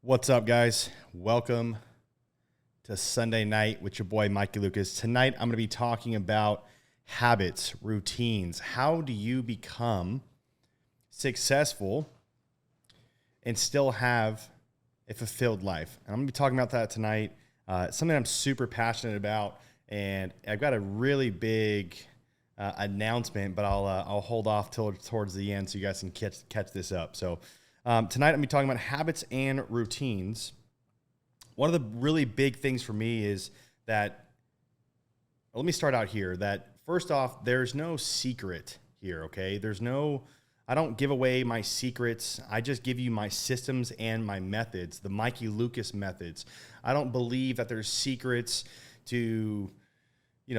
What's up, guys? Welcome to Sunday Night with your boy, Mikey Lucas. Tonight, I'm going to be talking about habits, routines. How do you become successful and still have a fulfilled life? And I'm going to be talking about that tonight. It's something I'm super passionate about, and I've got a really big announcement, but I'll hold off towards the end so you guys can catch this up. So tonight, I'm going to be talking about habits and routines. One of the really big things for me is that, let me start out here, that first off, there's no secret here, okay? I don't give away my secrets. I just give you my systems and my methods, the Mikey Lucas methods. I don't believe that there's secrets to,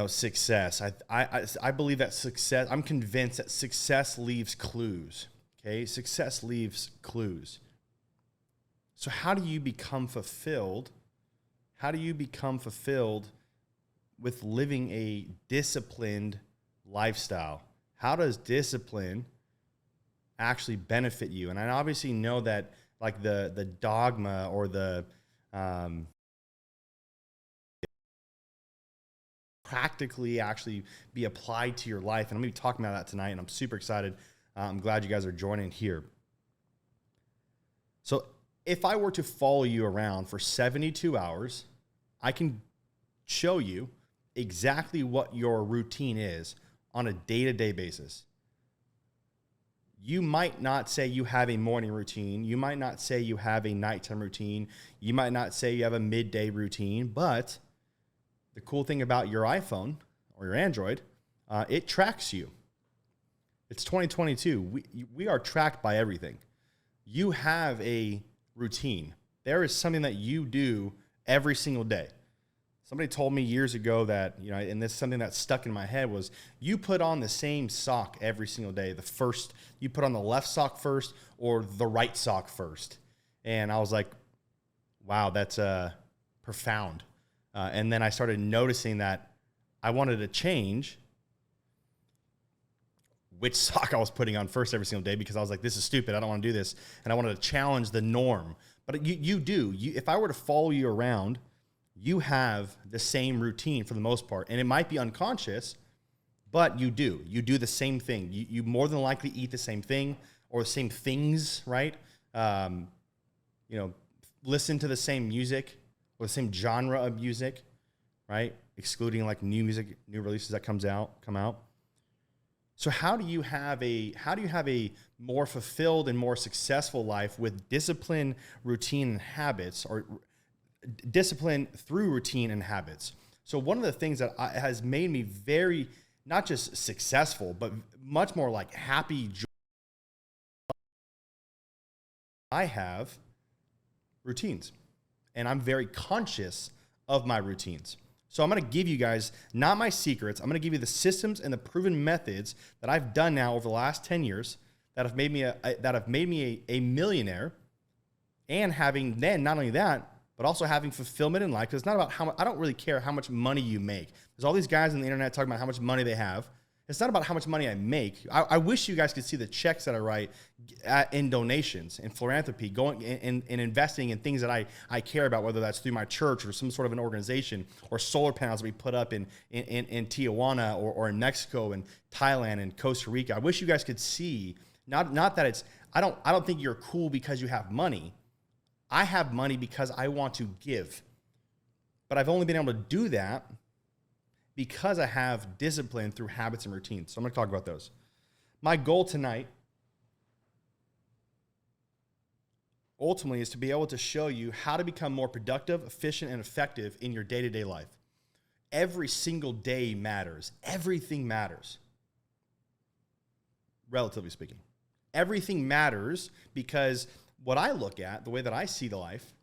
success. I believe that success, I'm convinced that success leaves clues, okay? Success leaves clues. So how do you become fulfilled? How do you become fulfilled with living a disciplined lifestyle? How does discipline actually benefit you? And I obviously know that like the dogma or the practically actually be applied to your life. And I'm going to be talking about that tonight, and I'm super excited. I'm glad you guys are joining here. So if I were to follow you around for 72 hours, I can show you exactly what your routine is on a day-to-day basis. You might not say you have a morning routine. You might not say you have a nighttime routine. You might not say you have a midday routine, but the cool thing about your iPhone or your Android, it tracks you. It's 2022. We are tracked by everything. You have a routine. There is something that you do every single day. Somebody told me years ago that, and this is something that stuck in my head, was you put on the same sock every single day. You put on the left sock first or the right sock first. And I was like, wow, that's profound. And then I started noticing that I wanted to change which sock I was putting on first every single day, because I was like, this is stupid. I don't want to do this. And I wanted to challenge the norm. But you do. If I were to follow you around, you have the same routine for the most part. And it might be unconscious, but you do. You do the same thing. You more than likely eat the same thing or the same things, right? Listen to the same music or the same genre of music, right? Excluding like new releases that come out. So how do you have a more fulfilled and more successful life with discipline, routine, and habits, or discipline through routine and habits? So one of the things that has made me very, not just successful, but much more like happy, joy, I have routines, and I'm very conscious of my routines. So I'm going to give you guys, not my secrets, I'm going to give you the systems and the proven methods that I've done now over the last 10 years that have made me a millionaire, and having then not only that, but also having fulfillment in life. Because it's not about I don't really care how much money you make. There's all these guys on the internet talking about how much money they have. It's not about how much money I make. I wish you guys could see the checks that I write in donations and philanthropy, going and investing in things that I care about, whether that's through my church or some sort of an organization, or solar panels that we put up in Tijuana or in Mexico and Thailand and Costa Rica. I wish you guys could see, not that it's, I don't think you're cool because you have money. I have money because I want to give. But I've only been able to do that because I have discipline through habits and routines. So I'm going to talk about those. My goal tonight ultimately is to be able to show you how to become more productive, efficient, and effective in your day-to-day life. Every single day matters. Everything matters, relatively speaking. Everything matters because what I look at, the way that I see the life,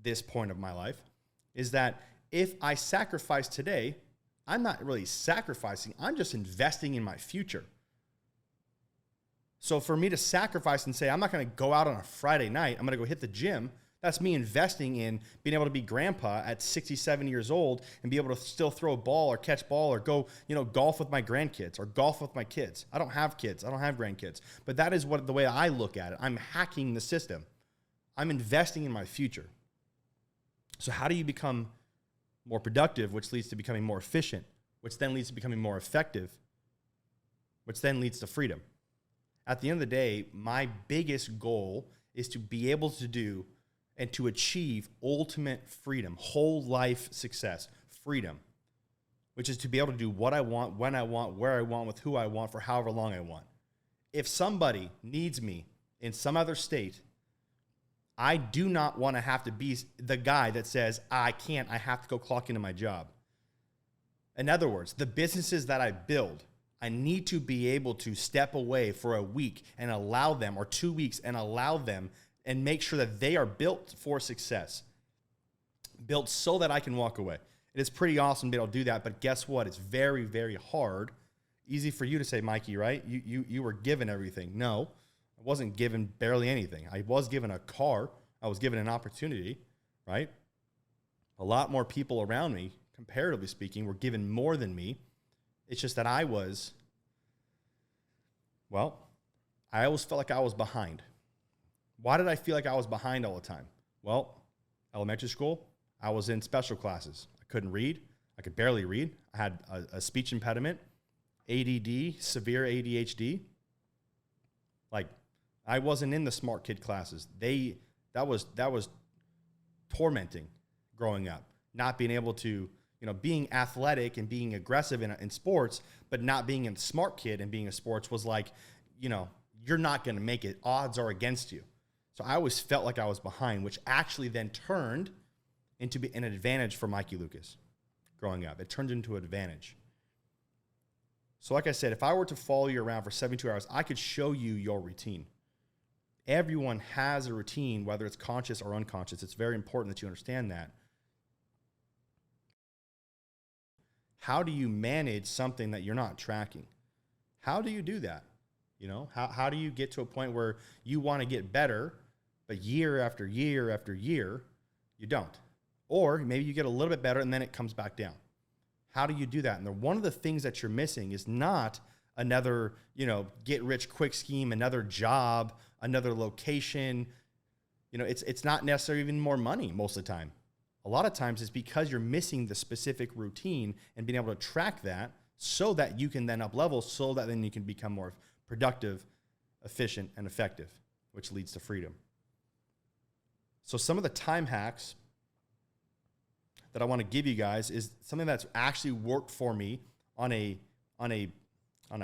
this point of my life, is that if I sacrifice today, I'm not really sacrificing. I'm just investing in my future. So for me to sacrifice and say, I'm not going to go out on a Friday night, I'm going to go hit the gym, that's me investing in being able to be grandpa at 67 years old and be able to still throw a ball or catch ball or go, golf with my grandkids or golf with my kids. I don't have kids. I don't have grandkids. But that is the way I look at it. I'm hacking the system. I'm investing in my future. So how do you become more productive, which leads to becoming more efficient, which then leads to becoming more effective, which then leads to freedom? At the end of the day, my biggest goal is to be able to do and to achieve ultimate freedom, whole life success, freedom, which is to be able to do what I want, when I want, where I want, with who I want, for however long I want. If somebody needs me in some other state, I do not want to have to be the guy that says, I can't, I have to go clock into my job. In other words, the businesses that I build, I need to be able to step away for a week and allow them, or 2 weeks, and allow them and make sure that they are built for success, built so that I can walk away. It is pretty awesome to be able to do that, but guess what? It's very, very hard. Easy for you to say, Mikey, right? You were given everything. No, I wasn't given barely anything. I was given a car. I was given an opportunity, right? A lot more people around me, comparatively speaking, were given more than me. It's just that I always felt like I was behind. Why did I feel like I was behind all the time? Well, elementary school, I was in special classes. I couldn't read. I could barely read. I had a speech impediment, ADD, severe ADHD. Like, I wasn't in the smart kid classes. That was tormenting growing up, not being able to, being athletic and being aggressive in sports, but not being a smart kid and being in sports was like, you're not going to make it. Odds are against you. So I always felt like I was behind, which actually then turned into an advantage for Mikey Lucas growing up. It turned into an advantage. So like I said, if I were to follow you around for 72 hours, I could show you your routine. Everyone has a routine, whether it's conscious or unconscious. It's very important that you understand that. How do you manage something that you're not tracking? How do you do that? How do you get to a point where you want to get better, but year after year after year, you don't? Or maybe you get a little bit better and then it comes back down. How do you do that? And one of the things that you're missing is not another, get rich quick scheme, another job, another location. It's not necessarily even more money most of the time. A lot of times it's because you're missing the specific routine and being able to track that so that you can then up level, so that then you can become more productive, efficient, and effective, which leads to freedom. So some of the time hacks that I want to give you guys is something that's actually worked for me on a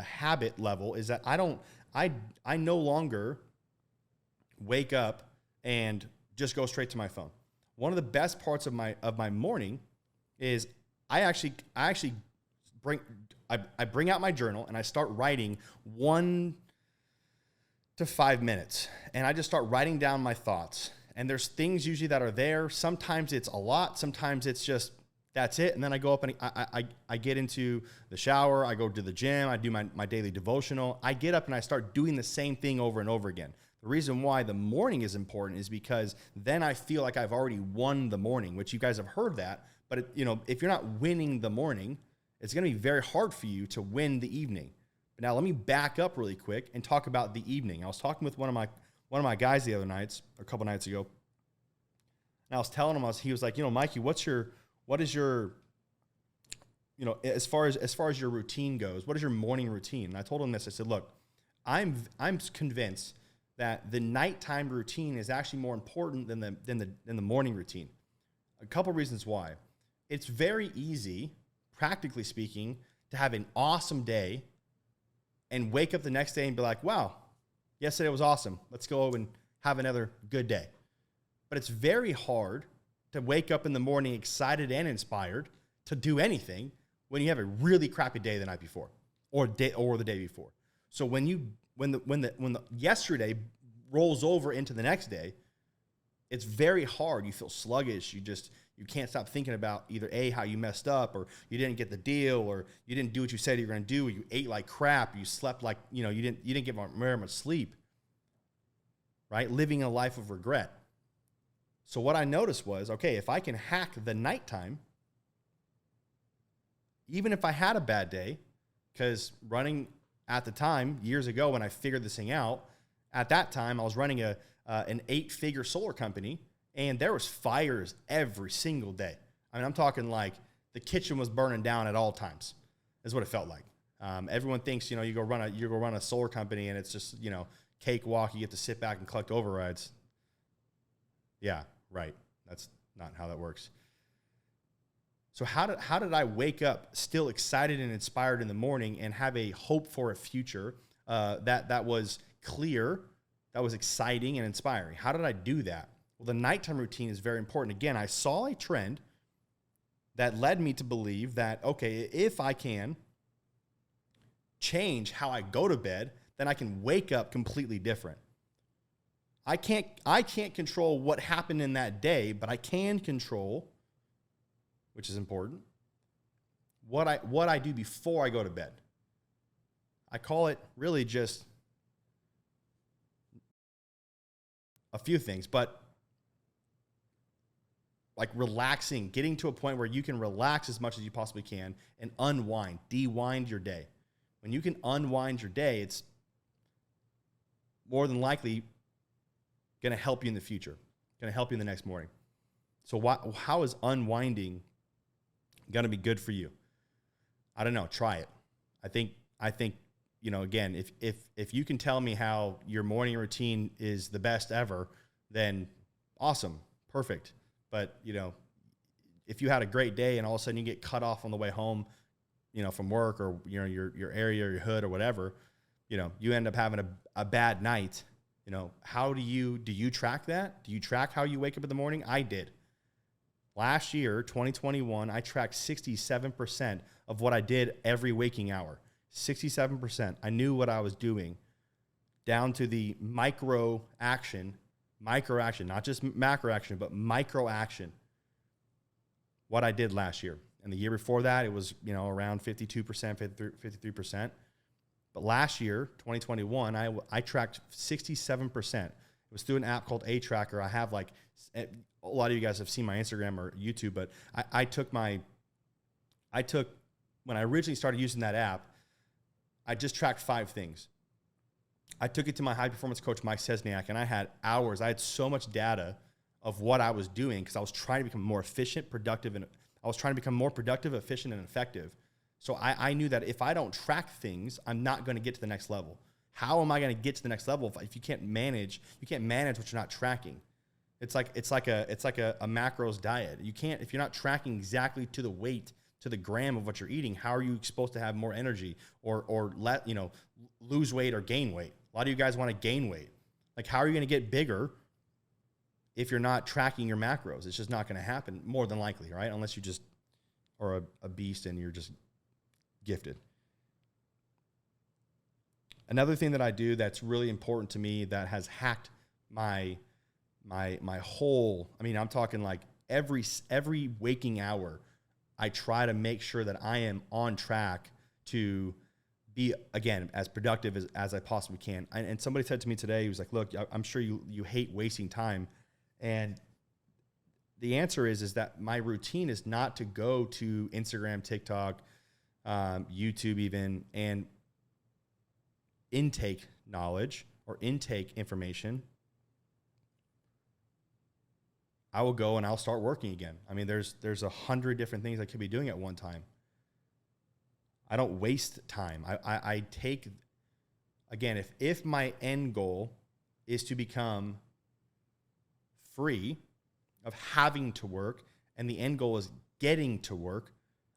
habit level, is that I no longer wake up and just go straight to my phone. One of the best parts of my morning is I bring out my journal and I start writing 1 to 5 minutes, and I just start writing down my thoughts. And there's things usually that are there. Sometimes it's a lot. Sometimes it's just, that's it. And then I go up and I get into the shower. I go to the gym. I do my daily devotional. I get up and I start doing the same thing over and over again. The reason why the morning is important is because then I feel like I've already won the morning, which you guys have heard that. But if you're not winning the morning, it's going to be very hard for you to win the evening. But now let me back up really quick and talk about the evening. I was talking with one of my guys a couple nights ago, and I was telling him, he was like, Mikey, what is your, as far as your routine goes, what is your morning routine? And I told him this. I said, look, I'm convinced that the nighttime routine is actually more important than the morning routine. A couple reasons why. It's very easy, practically speaking, to have an awesome day and wake up the next day and be like, wow, yesterday was awesome. Let's go and have another good day. But it's very hard to wake up in the morning excited and inspired to do anything when you have a really crappy day the night before or the day before. So when the yesterday rolls over into the next day, it's very hard. You feel sluggish. You can't stop thinking about either A, how you messed up, or you didn't get the deal, or you didn't do what you said you were going to do, or you ate like crap, you slept like, you didn't get very much sleep, right? Living a life of regret. So what I noticed was, okay, if I can hack the nighttime, even if I had a bad day, because running at the time, years ago when I figured this thing out, At that time, I was running an 8-figure solar company, and there was fires every single day. I mean, I'm talking like the kitchen was burning down at all times, is what it felt like. Everyone thinks, you go run a solar company and it's just, cakewalk. You get to sit back and collect overrides. Yeah, right. That's not how that works. So how did I wake up still excited and inspired in the morning and have a hope for a future that was clear, that was exciting and inspiring? How did I do that? Well, the nighttime routine is very important. Again, I saw a trend that led me to believe that, okay, if I can change how I go to bed, then I can wake up completely different. I can't control what happened in that day, but I can control, which is important, what I do before I go to bed. I call it really just a few things, but like relaxing, getting to a point where you can relax as much as you possibly can and unwind, de-wind your day. When you can unwind your day, it's more than likely going to help you in the future, going to help you in the next morning. So how is unwinding going to be good for you? I don't know. Try it. I think, again, if you can tell me how your morning routine is the best ever, then awesome, perfect. But, if you had a great day and all of a sudden you get cut off on the way home, from work or, your area or your hood or whatever, you end up having a bad night. How do you track that? Do you track how you wake up in the morning? I did. Last year, 2021, I tracked 67% of what I did every waking hour. 67%. I knew what I was doing down to the micro action, not just macro action, but micro action. What I did last year. And the year before that, it was, around 52%, 53%. But last year, 2021, I tracked 67%. It was through an app called A Tracker. I have a lot of you guys have seen my Instagram or YouTube, but I took when I originally started using that app, I just tracked 5 things. I took it to my high performance coach, Mike Sesniak, and I had hours. I had so much data of what I was doing because I was trying to become more efficient, productive, and I was trying to become more productive, efficient, and effective. So I knew that if I don't track things, I'm not going to get to the next level. How am I going to get to the next level if you can't manage what you're not tracking? It's like a macros diet. You can't, if you're not tracking exactly to the weight, to the gram of what you're eating, how are you supposed to have more energy or lose weight or gain weight? A lot of you guys want to gain weight. Like, how are you going to get bigger if you're not tracking your macros? It's just not going to happen, more than likely, right? Unless you just are a beast and you're just gifted. Another thing that I do that's really important to me that has hacked my whole, I'm talking like every waking hour, I try to make sure that I am on track to be, again, as productive as I possibly can. And somebody said to me today, he was like, look, I'm sure you hate wasting time. And the answer is that my routine is not to go to Instagram, TikTok, YouTube even, and intake knowledge or intake information. I will go and I'll start working again. There's 100 different things I could be doing at one time. I don't waste time. I take, again, if my end goal is to become free of having to work and the end goal is getting to work,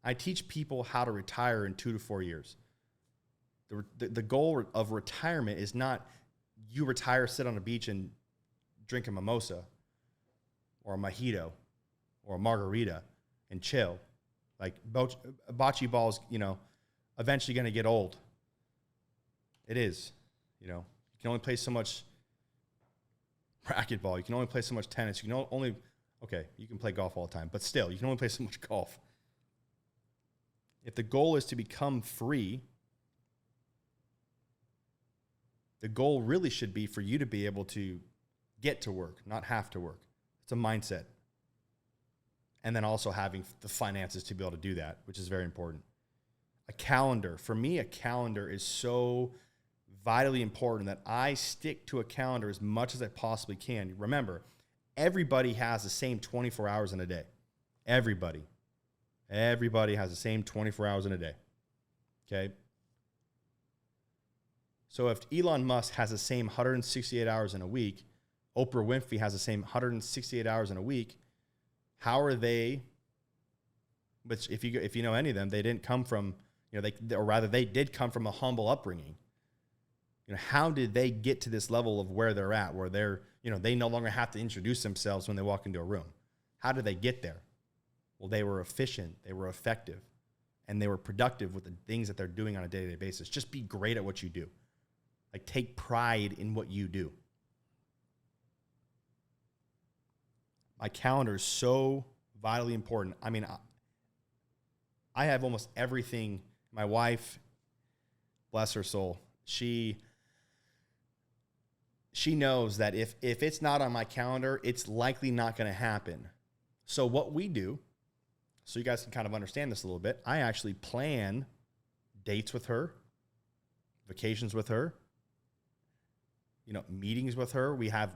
I teach people how to retire in 2 to 4 years. The goal of retirement is not you retire, sit on a beach and drink a mimosa or a mojito or a margarita and chill. Like bocce ball's, eventually going to get old. It is. You can only play so much racquetball. You can only play so much tennis. You can play golf all the time, but still, you can only play so much golf. If the goal is to become free, the goal really should be for you to be able to get to work, not have to work. It's a mindset. And then also having the finances to be able to do that, which is very important. A calendar. For me, a calendar is so vitally important that I stick to a calendar as much as I possibly can. Remember, everybody has the same 24 hours in a day. Everybody has the same 24 hours in a day. Okay? So if Elon Musk has the same 168 hours in a week, Oprah Winfrey has the same 168 hours in a week, how are they, which if you know any of them, they didn't come from, they did come from a humble upbringing. How did they get to this level of where they're at, where they're, they no longer have to introduce themselves when they walk into a room? How did they get there? Well, they were efficient, they were effective, and they were productive with the things that they're doing on a day-to-day basis. Just be great at what you do. Like, take pride in what you do. My calendar is so vitally important. I mean, I have almost everything. My wife, bless her soul, she knows that if it's not on my calendar, it's likely not going to happen. So what we do, so you guys can kind of understand this a little bit, I actually plan dates with her, vacations with her, meetings with her. I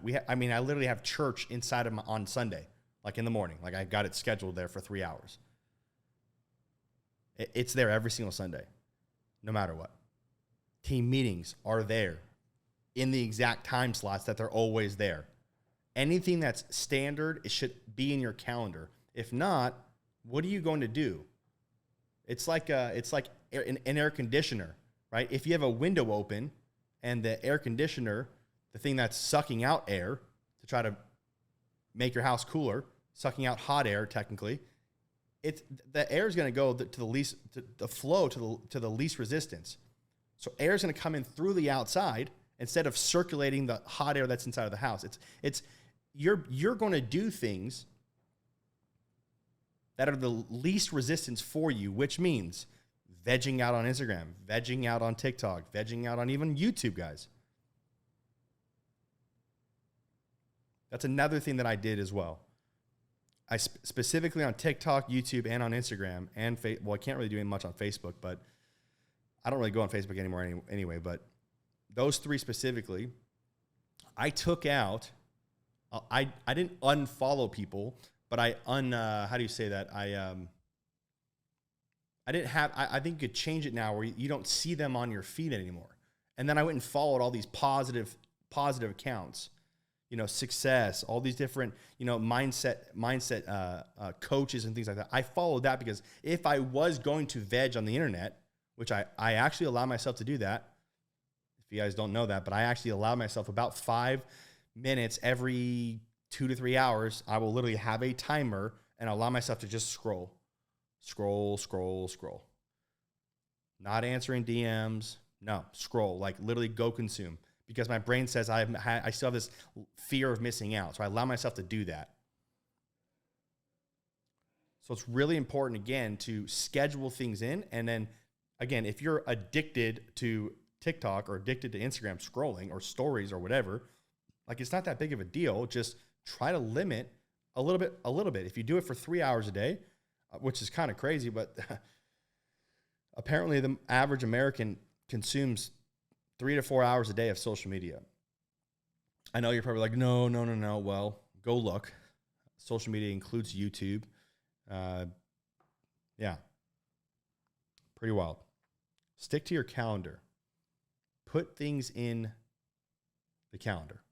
literally have church inside of on Sunday, like in the morning. Like, I got it scheduled there for 3 hours. It's there every single Sunday, no matter what. Team meetings are there in the exact time slots that they're always there. Anything that's standard, it should be in your calendar. If not, what are you going to do? It's like an air conditioner, right? If you have a window open and the air conditioner, the thing that's sucking out air to try to make your house cooler, sucking out hot air technically, the air is going to go to the least resistance. So air is going to come in through the outside instead of circulating the hot air that's inside of the house. You're going to do things that are the least resistance for you, which means vegging out on Instagram, vegging out on TikTok, vegging out on even YouTube, guys. That's another thing that I did as well. I specifically on TikTok, YouTube, and on Instagram, and I can't really do much on Facebook, but I don't really go on Facebook anymore anyway. But those three specifically, I took out. I didn't unfollow people, but I how do you say that? I didn't have. I think you could change it now where you don't see them on your feed anymore. And then I went and followed all these positive accounts. Success, all these different, mindset coaches and things like that. I followed that because if I was going to veg on the internet, which I actually allow myself to do that, if you guys don't know that, but I actually allow myself about 5 minutes every 2 to 3 hours. I will literally have a timer and allow myself to just scroll. Not answering DMs. No, scroll, like literally go consume. Because my brain says I still have this fear of missing out. So I allow myself to do that. So it's really important, again, to schedule things in. And then, again, if you're addicted to TikTok or addicted to Instagram scrolling or stories or whatever, like, it's not that big of a deal. Just try to limit a little bit. If you do it for 3 hours a day, which is kind of crazy, but apparently the average American consumes 3 to 4 hours a day of social media. I know you're probably like, no. Well, go look. Social media includes YouTube. Yeah. Pretty wild. Stick to your calendar. Put things in the calendar.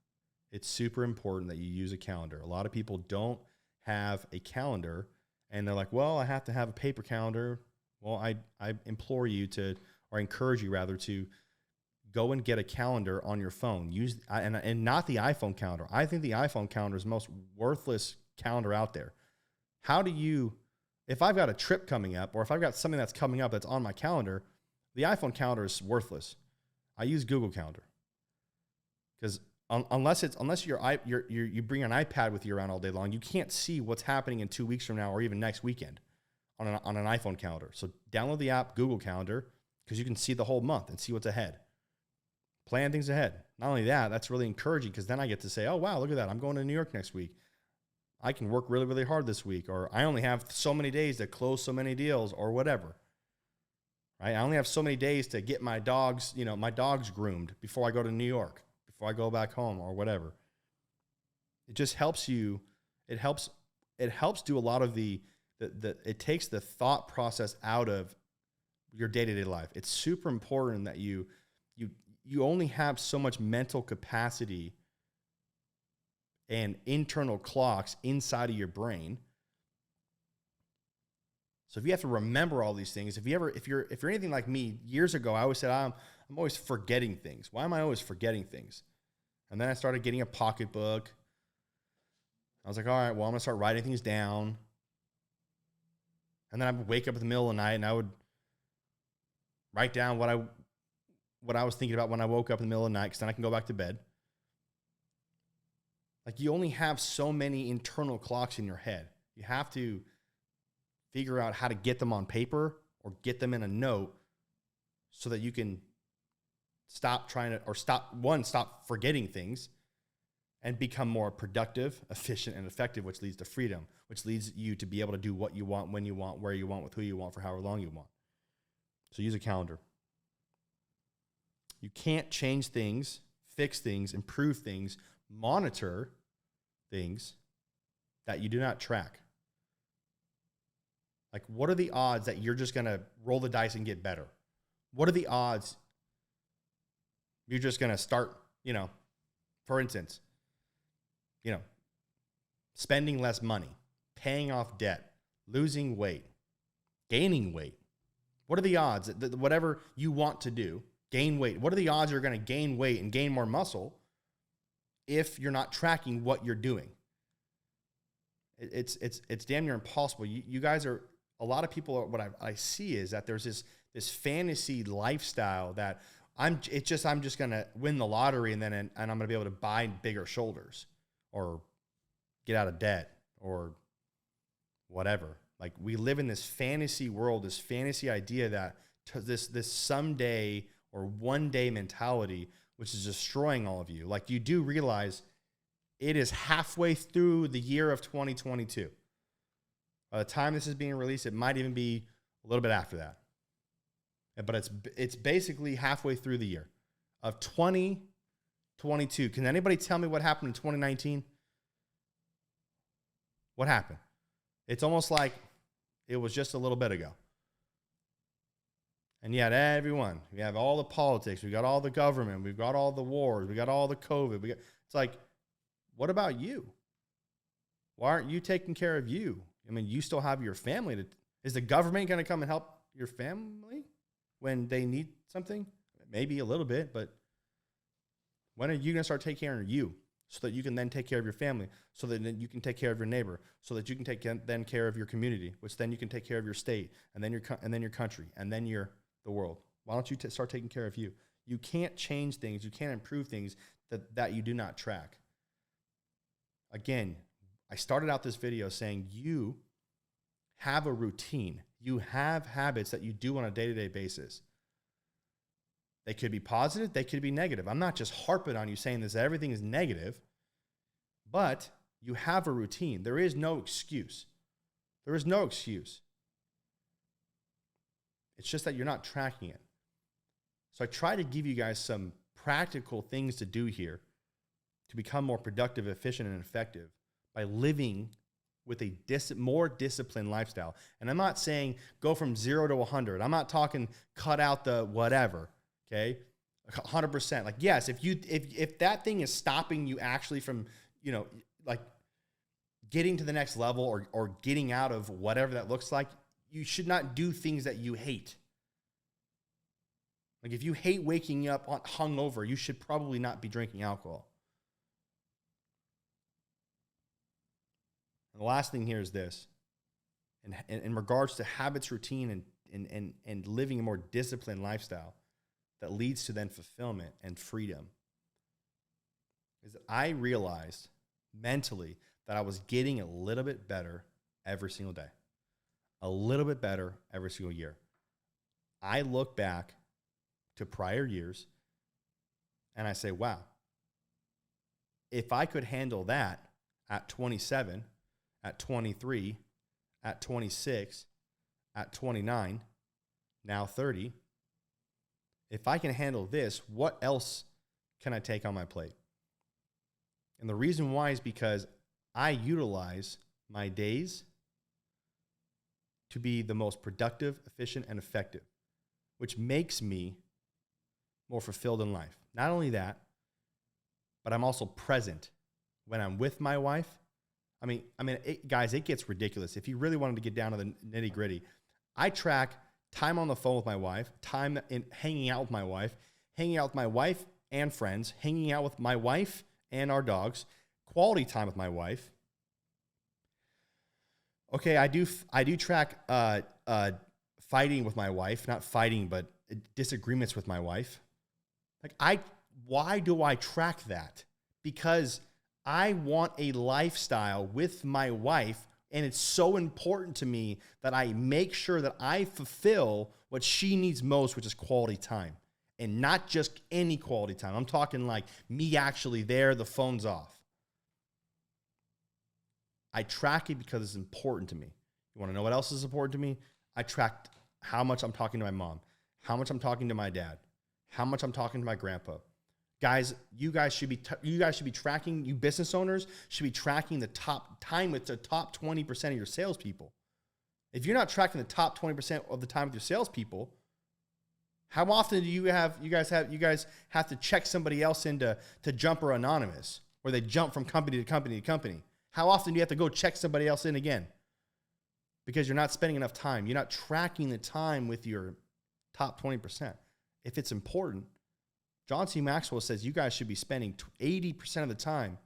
It's super important that you use a calendar. A lot of people don't have a calendar, and they're like, well, I have to have a paper calendar. Well, I implore you to, or encourage you rather, to go and get a calendar on your phone. Use and not the iPhone calendar. I think the iPhone calendar is the most worthless calendar out there. How do you, if I've got a trip coming up or if I've got something that's coming up that's on my calendar, the iPhone calendar is worthless. I use Google Calendar because unless you bring an iPad with you around all day long, you can't see what's happening in 2 weeks from now or even next weekend on an iPhone calendar. So download the app Google Calendar because you can see the whole month and see what's ahead. Plan things ahead. Not only that, that's really encouraging because then I get to say, oh, wow, look at that. I'm going to New York next week. I can work really, really hard this week, or I only have so many days to close so many deals or whatever. right? I only have so many days to get my dogs, my dogs groomed before I go to New York, before I go back home or whatever. It just helps you. It helps do a lot of it takes the thought process out of your day-to-day life. It's super important that you only have so much mental capacity and internal clocks inside of your brain. So if you have to remember all these things, if you're anything like me, years ago, I always said, I'm always forgetting things. Why am I always forgetting things? And then I started getting a pocketbook. I was like, all right, well, I'm going to start writing things down. And then I would wake up in the middle of the night and I would write down what I was thinking about when I woke up in the middle of the night, because then I can go back to bed. Like, you only have so many internal clocks in your head. You have to figure out how to get them on paper or get them in a note so that you can stop forgetting things and become more productive, efficient, and effective, which leads to freedom, which leads you to be able to do what you want, when you want, where you want, with who you want, for however long you want. So use a calendar. You can't change things, fix things, improve things, monitor things that you do not track. Like, what are the odds that you're just going to roll the dice and get better? What are the odds you're just going to start, for instance, spending less money, paying off debt, losing weight, gaining weight? What are the odds that whatever you want to do, gain weight, what are the odds you're going to gain weight and gain more muscle if you're not tracking what you're doing? It's damn near impossible. You guys are, a lot of people, what I see is that there's this fantasy lifestyle that I'm just going to win the lottery and I'm going to be able to buy bigger shoulders or get out of debt or whatever. Like, we live in this fantasy world, this fantasy idea that this someday or one day mentality, which is destroying all of you. Like, you do realize it is halfway through the year of 2022. By the time this is being released, it might even be a little bit after that. But it's basically halfway through the year of 2022. Can anybody tell me what happened in 2019? What happened? It's almost like it was just a little bit ago. And yet everyone, we have all the politics, we got all the government, we've got all the wars, we got all the COVID. It's like, what about you? Why aren't you taking care of you? I mean, you still have your family. Is the government going to come and help your family when they need something? Maybe a little bit, but when are you going to start taking care of you so that you can then take care of your family, so that then you can take care of your neighbor, so that you can take then care of your community, which then you can take care of your state, and then your country, and then the world? Why don't you start taking care of you? You can't change things. You can't improve things that you do not track. Again, I started out this video saying you have a routine. You have habits that you do on a day-to-day basis. They could be positive. They could be negative. I'm not just harping on you saying this, that everything is negative, but you have a routine. There is no excuse. There is no excuse. It's just that you're not tracking it. So I try to give you guys some practical things to do here to become more productive, efficient, and effective by living with a more disciplined lifestyle. And I'm not saying go from 0 to 100. I'm not talking cut out the whatever, okay? 100%. Like, yes, if that thing is stopping you actually from, like getting to the next level or getting out of whatever that looks like, you should not do things that you hate. Like, if you hate waking up hungover, you should probably not be drinking alcohol. And the last thing here is this. In regards to habits, routine, and living a more disciplined lifestyle that leads to then fulfillment and freedom, is that I realized mentally that I was getting a little bit better every single day. A little bit better every single year. I look back to prior years and I say, wow, if I could handle that at 27, at 23, at 26, at 29, now 30. If I can handle this, what else can I take on my plate? And the reason why is because I utilize my days to be the most productive, efficient, and effective, which makes me more fulfilled in life. Not only that, but I'm also present when I'm with my wife. Guys, it gets ridiculous. If you really wanted to get down to the nitty gritty, I track time on the phone with my wife, time in hanging out with my wife and friends, hanging out with my wife and our dogs, quality time with my wife. Okay, I do track fighting with my wife, not fighting, but disagreements with my wife. Why do I track that? Because I want a lifestyle with my wife, and it's so important to me that I make sure that I fulfill what she needs most, which is quality time. And not just any quality time. I'm talking like me actually there, the phone's off. I track it because it's important to me. You want to know what else is important to me? I track how much I'm talking to my mom, how much I'm talking to my dad, how much I'm talking to my grandpa. Guys, you guys should be tracking, you business owners should be tracking the top time with the top 20% of your salespeople. If you're not tracking the top 20% of the time with your salespeople, how often do you guys have to check somebody else in to Jumper Anonymous, where they jump from company to company to company? How often do you have to go check somebody else in again? Because you're not spending enough time. You're not tracking the time with your top 20%. If it's important, John C. Maxwell says you guys should be spending 80% of the time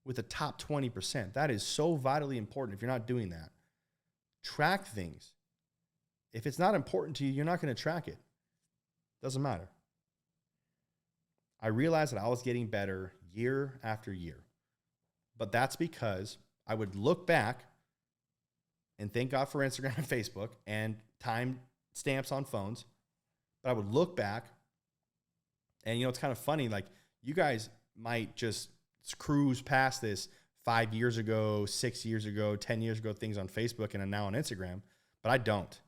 with the top 20%. That is so vitally important. If you're not doing that, track things. If it's not important to you, you're not going to track it. Doesn't matter. I realized that I was getting better year after year. But that's because I would look back, and thank God for Instagram and Facebook and time stamps on phones. But I would look back, and it's kind of funny. Like, you guys might just cruise past this 5 years ago, 6 years ago, 10 years ago, things on Facebook and now on Instagram, but I don't.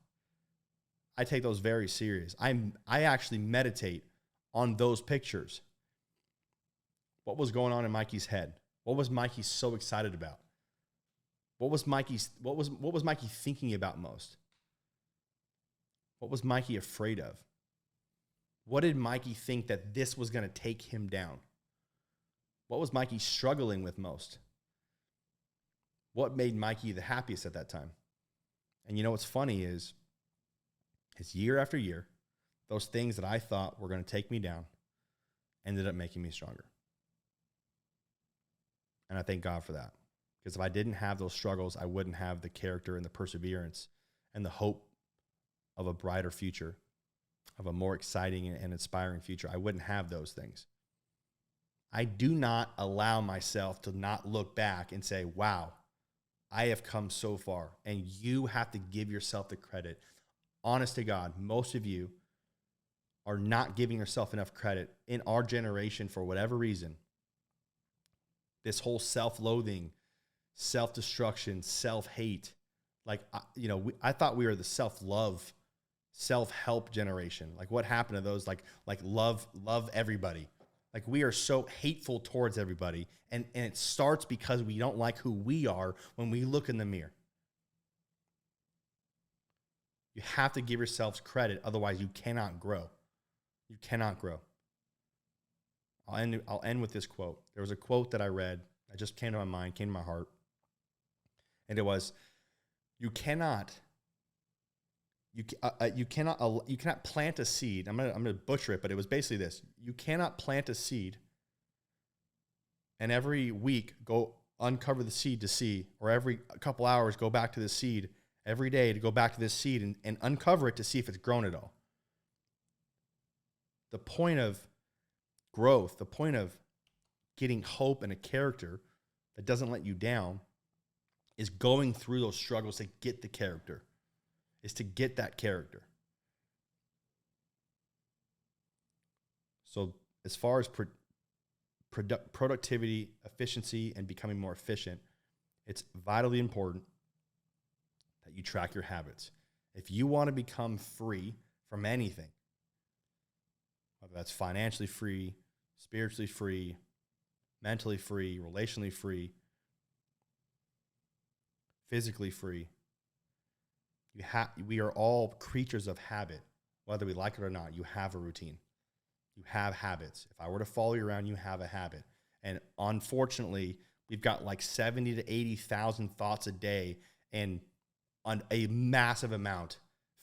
I take those very serious. I actually meditate on those pictures. What was going on in Mikey's head? What was Mikey so excited about? What was Mikey thinking about most? What was Mikey afraid of? What did Mikey think that this was going to take him down? What was Mikey struggling with most? What made Mikey the happiest at that time? And what's funny is year after year, those things that I thought were going to take me down ended up making me stronger. And I thank God for that. Because if I didn't have those struggles, I wouldn't have the character and the perseverance and the hope of a brighter future, of a more exciting and inspiring future. I wouldn't have those things. I do not allow myself to not look back and say, wow, I have come so far. And you have to give yourself the credit. Honest to God, most of you are not giving yourself enough credit in our generation for whatever reason. This whole self-loathing, self-destruction, self-hate. I thought we were the self-love, self-help generation. Like, what happened to those? Like love everybody. Like, we are so hateful towards everybody. And it starts because we don't like who we are when we look in the mirror. You have to give yourselves credit. Otherwise, you cannot grow. You cannot grow. I'll end with this quote. There was a quote that I read that just came to my mind, came to my heart. And it was, you cannot plant a seed. I'm gonna butcher it, but it was basically this. You cannot plant a seed and every week go uncover the seed to see, or every couple hours go back to the seed every day to go back to this seed and uncover it to see if it's grown at all. The point of growth, the point of getting hope and a character that doesn't let you down is going through those struggles to get the character, is to get that character. So as far as productivity, efficiency, and becoming more efficient, it's vitally important that you track your habits. If you want to become free from anything, whether that's financially free, spiritually free, mentally free, relationally free, physically free. We are all creatures of habit. Whether we like it or not, you have a routine. You have habits. If I were to follow you around, you have a habit. And unfortunately, we've got like 70 to 80,000 thoughts a day, and on a massive amount,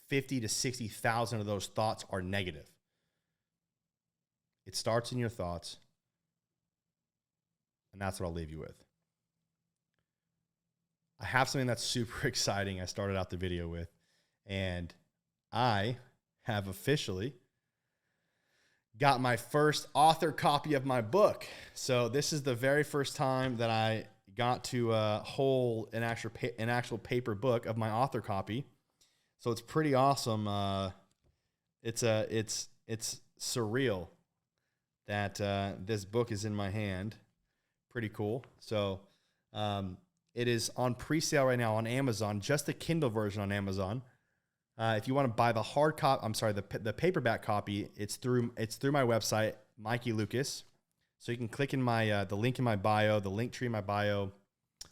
50 to 60,000 of those thoughts are negative. It starts in your thoughts, and that's what I'll leave you with. I have something that's super exciting I started out the video with, and I have officially got my first author copy of my book. So this is the very first time that I got to hold an actual paper book of my author copy. So it's pretty awesome. It's surreal that this book is in my hand. Pretty cool. So it is on pre-sale right now on Amazon, just the Kindle version on Amazon. If you want to buy the hard copy, the paperback copy, it's through my website, Mikey Lucas. So you can click in my the link in my bio, the link tree in my bio,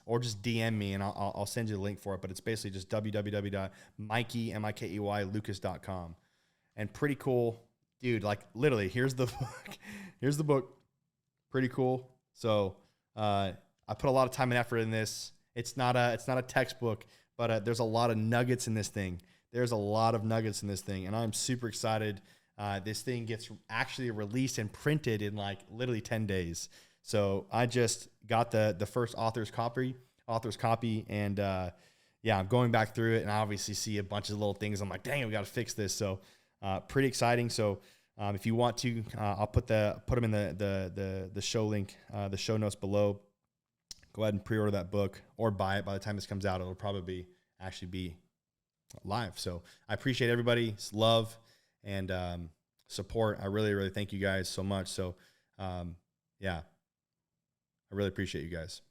or just DM me and I'll send you the link for it. But it's basically just www.mikeylucas.com. And pretty cool, dude. Like literally, here's the book. Here's the book. Pretty cool. So I put a lot of time and effort in this. It's not a textbook, but there's a lot of nuggets in this thing. There's a lot of nuggets in this thing, and I'm super excited. This thing gets actually released and printed in like literally 10 days. So I just got the first author's copy, and I'm going back through it, and I obviously see a bunch of little things. I'm like, dang it, we got to fix this. So pretty exciting. So if you want to, I'll put them in the show link, the show notes below. Go ahead and pre-order that book or buy it. By the time this comes out, it'll probably actually be live. So I appreciate everybody's love and support. I really, really thank you guys so much. So I really appreciate you guys.